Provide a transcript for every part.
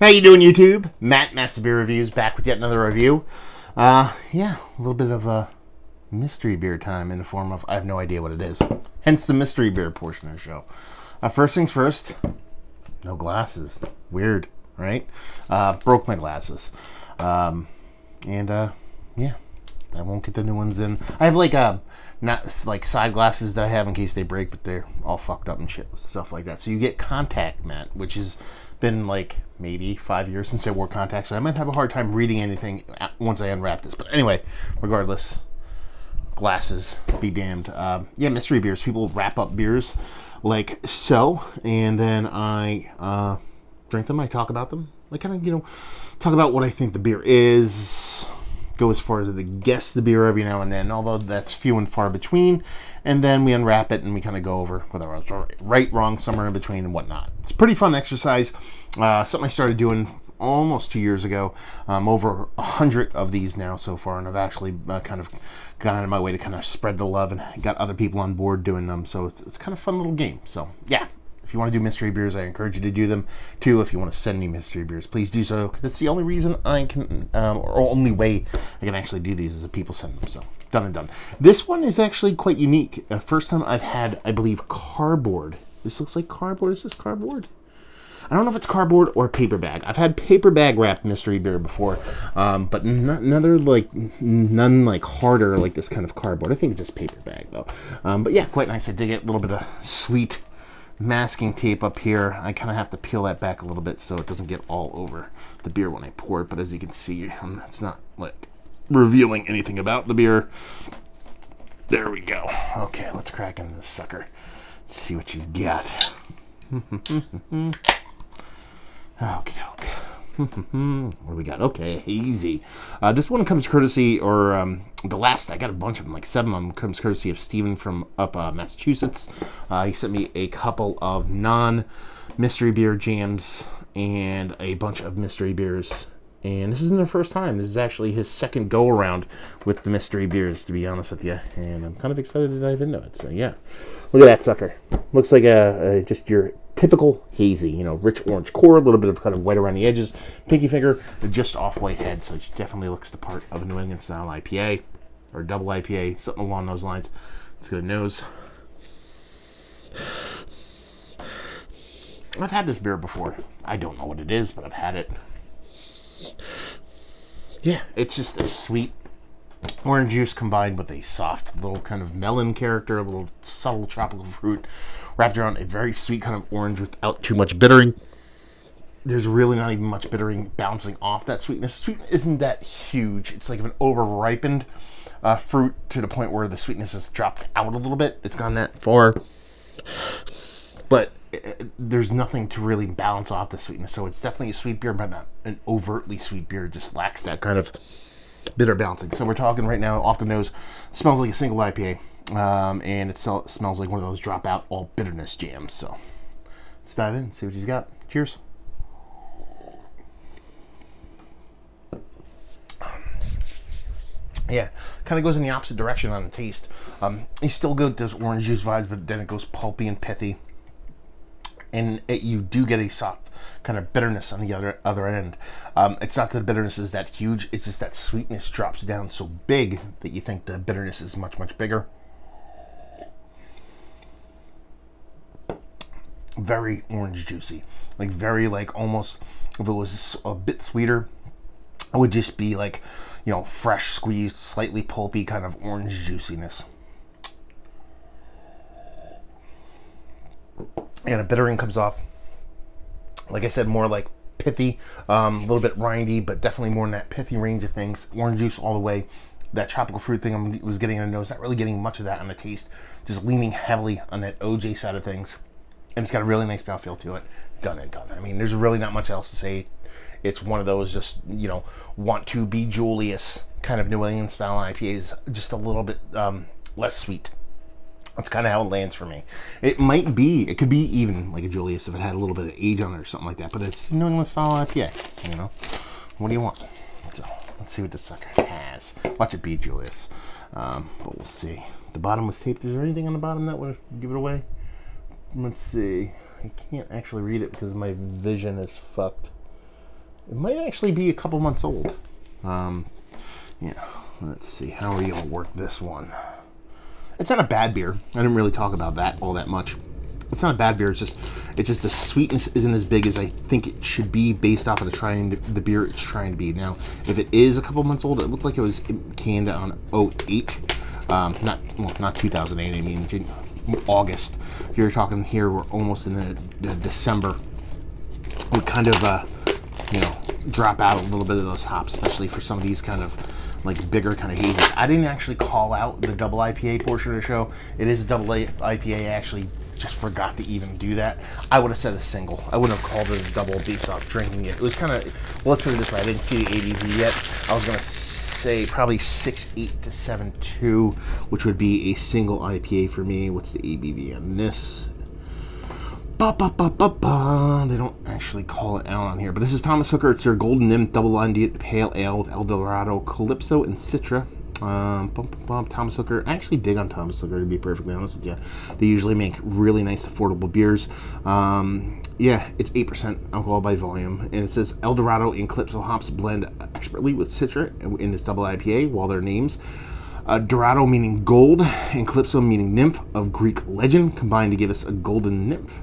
How you doing, YouTube? Matt, Master Beer Reviews, back with yet another review. Yeah, a little bit of a mystery beer time in the form of I have no idea what it is. Hence the mystery beer portion of the show. First things first, no glasses. Weird, right? Broke my glasses. Yeah, I won't get the new ones in. I have not like side glasses that I have in case they break, but they're all fucked up and shit, stuff like that. So you get contact, Matt, which has been like maybe 5 years since I wore contacts, so I might have a hard time reading anything once I unwrap this. But anyway, regardless, glasses be damned. Yeah, mystery beers. People wrap up beers like so, and then I drink them. I talk about them. I kind of, talk about what I think the beer is. Go as far as to guess the beer every now and then, although that's few and far between. And then we unwrap it and we kind of go over whether I was right, wrong, somewhere in between and whatnot. It's a pretty fun exercise. Something I started doing almost 2 years ago. Over 100 of these now so far, and I've actually kind of gone out of my way to kind of spread the love and got other people on board doing them. So it's kind of a fun little game. So yeah. If you want to do mystery beers, I encourage you to do them too. If you want to send me mystery beers, please do so, because it's the only reason I can, or only way I can actually do these is if people send them. So done and done. This one is actually quite unique. First time I've had, I believe, cardboard. This looks like cardboard. Is this cardboard? I don't know if it's cardboard or paper bag. I've had paper bag wrapped mystery beer before, but none like harder like this kind of cardboard. I think it's just paper bag though. But yeah, quite nice. I did get a little bit of sweet masking tape up here. I kind of have to peel that back a little bit so it doesn't get all over the beer when I pour it, but as you can see, it's not like revealing anything about the beer. There we go. Okay, let's crack into this sucker. Let's see what she's got. Okay. What do we got? Okay, hazy. This one comes courtesy, or the last, I got a bunch of them, like 7 of them, comes courtesy of Steven from up Massachusetts. He sent me a couple of non-mystery beer jams and a bunch of mystery beers. And this isn't their first time. This is actually his second go-around with the mystery beers, to be honest with you. And I'm kind of excited to dive into it. So yeah, look at that sucker. Looks like just your typical hazy, rich orange core, a little bit of kind of white around the edges, pinky finger, just off-white head, so it definitely looks the part of a New England style IPA, or double IPA, something along those lines. Let's get a nose. I've had this beer before. I don't know what it is, but I've had it. Yeah, it's just a sweet orange juice combined with a soft little kind of melon character, a little subtle tropical fruit, wrapped around a very sweet kind of orange without too much bittering. There's really not even much bittering bouncing off that sweetness. Sweetness isn't that huge. It's like an over-ripened fruit to the point where the sweetness has dropped out a little bit. It's gone that far. But there's nothing to really balance off the sweetness. So it's definitely a sweet beer, but not an overtly sweet beer. It just lacks that kind of bitter balancing. So we're talking right now off the nose. Smells like a single IPA. And it smells like one of those drop out all bitterness jams. So let's dive in and see what he's got. Cheers. Yeah, kind of goes in the opposite direction on the taste. You still get those orange juice vibes, but then it goes pulpy and pithy. And you do get a soft kind of bitterness on the other end. It's not that the bitterness is that huge. It's just that sweetness drops down so big that you think the bitterness is much, much bigger. Very orange juicy. Like very almost, if it was a bit sweeter, it would just be like, fresh squeezed, slightly pulpy kind of orange juiciness. And a bittering comes off, like I said, more like pithy, a little bit rindy, but definitely more in that pithy range of things. Orange juice all the way. That tropical fruit thing I was getting on the nose, not really getting much of that on the taste. Just leaning heavily on that OJ side of things. And it's got a really nice mouthfeel to it. Done and done. I mean, there's really not much else to say. It's one of those just, want to be Julius kind of New England style IPAs, just a little bit less sweet. That's kind of how it lands for me. It could be even like a Julius if it had a little bit of age on it or something like that, but it's New England style IPA, What do you want? So, let's see what this sucker has. Watch it be Julius. But we'll see. The bottom was taped. Is there anything on the bottom that would give it away? Let's see. I can't actually read it because my vision is fucked. It might actually be a couple months old. Yeah, let's see. How are we going to work this one? It's not a bad beer. I didn't really talk about that all that much. It's not a bad beer. It's just the sweetness isn't as big as I think it should be based off of the beer it's trying to be. Now, if it is a couple months old, it looked like it was canned on 08. Not 2008. I mean August. If you're talking here, we're almost in December. We kind of drop out a little bit of those hops, especially for some of these kind of like bigger kind of hazies. I didn't actually call out the double IPA portion of the show. It is a double IPA. I actually just forgot to even do that. I would have said a single. I wouldn't have called it a double based off drinking it. It was kind of, well, let's put it this way. I didn't see the ABV yet. I was going to say probably 6.8 to 7.2, which would be a single IPA for me. What's the ABV on this? They don't actually call it out on here, but this is Thomas Hooker. It's their Golden Nymph Double Blended Pale Ale with El Dorado, Calypso, and Citra. Thomas Hooker. I actually dig on Thomas Hooker, to be perfectly honest with you. They usually make really nice, affordable beers. Yeah, it's 8% alcohol by volume, and it says El Dorado and Calypso hops blend expertly with Citra in this double IPA, while their names. Dorado meaning gold, and Calypso meaning nymph of Greek legend, combined to give us a golden nymph.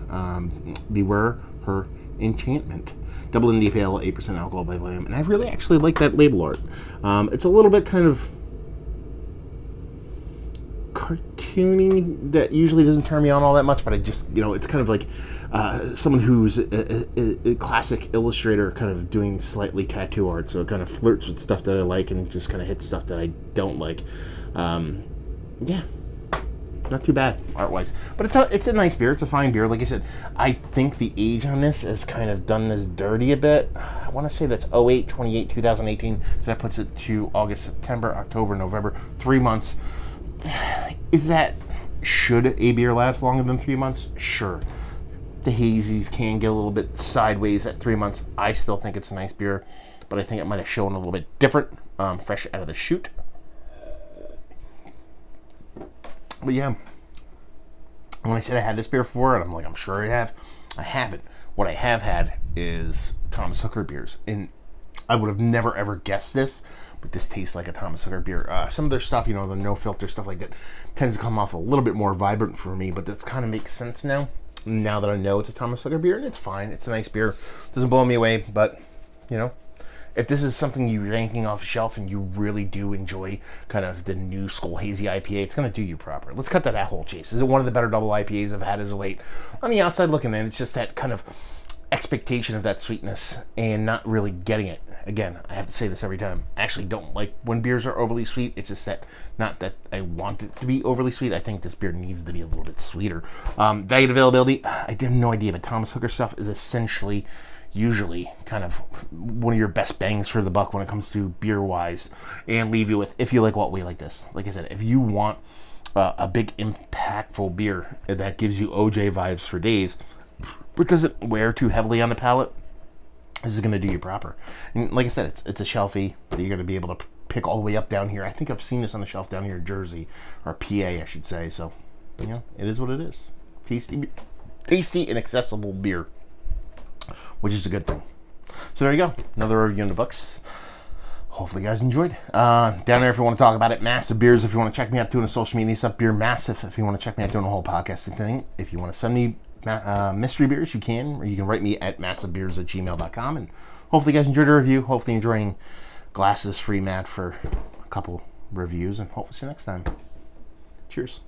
Beware her enchantment. Double Indie Pale, 8% alcohol by volume, and I really actually like that label art. It's a little bit kind of cartoony that usually doesn't turn me on all that much, but I just, it's kind of like someone who's a classic illustrator kind of doing slightly tattoo art, so it kind of flirts with stuff that I like and just kind of hits stuff that I don't like. Yeah, not too bad art-wise, but it's a nice beer. It's a fine beer. Like I said, I think the age on this has kind of done this dirty a bit. I want to say that's 08, 28, 2018, so that puts it to August, September, October, November, 3 months. Should a beer last longer than 3 months? Sure. The hazies can get a little bit sideways at 3 months. I still think it's a nice beer, but I think it might have shown a little bit different, fresh out of the chute. But yeah, when I said I had this beer before, and I'm like, I'm sure I have, I haven't. What I have had is Thomas Hooker beers, and I would have never ever guessed this, but this tastes like a Thomas Hooker beer. Some of their stuff, the no filter stuff like that, tends to come off a little bit more vibrant for me, but that kind of makes sense now that I know it's a Thomas Hooker beer, and it's fine. It's a nice beer. Doesn't blow me away, but, if this is something you're yanking off the shelf and you really do enjoy kind of the new school hazy IPA, it's going to do you proper. Let's cut to that whole chase. Is it one of the better double IPAs I've had as of late? On the outside looking in, it's just that kind of expectation of that sweetness and not really getting it. Again, I have to say this every time. I actually don't like when beers are overly sweet. It's just that, not that I want it to be overly sweet. I think this beer needs to be a little bit sweeter. Value and availability, I have no idea, but Thomas Hooker stuff is essentially usually kind of one of your best bangs for the buck when it comes to beer wise, and leave you with, if you like what we like this. Like I said, if you want a big impactful beer that gives you OJ vibes for days, but doesn't wear too heavily on the palate, this is going to do you proper. And like I said, it's a shelfie that you're going to be able to pick all the way up down here. I think I've seen this on the shelf down here in Jersey, or PA I should say. So it is what it is. Tasty and accessible beer, which is a good thing. So there you go, another review in the books. Hopefully you guys enjoyed. Down there if you want to talk about it. Massive Beers if you want to check me out doing the social media stuff. Beer Massive if you want to check me out doing the whole podcasting thing. If you want to send me mystery beers, you can, or you can write me at massivebeers@gmail.com. And hopefully you guys enjoyed the review. Hopefully enjoying glasses free Matt for a couple reviews, and hopefully see you next time. Cheers.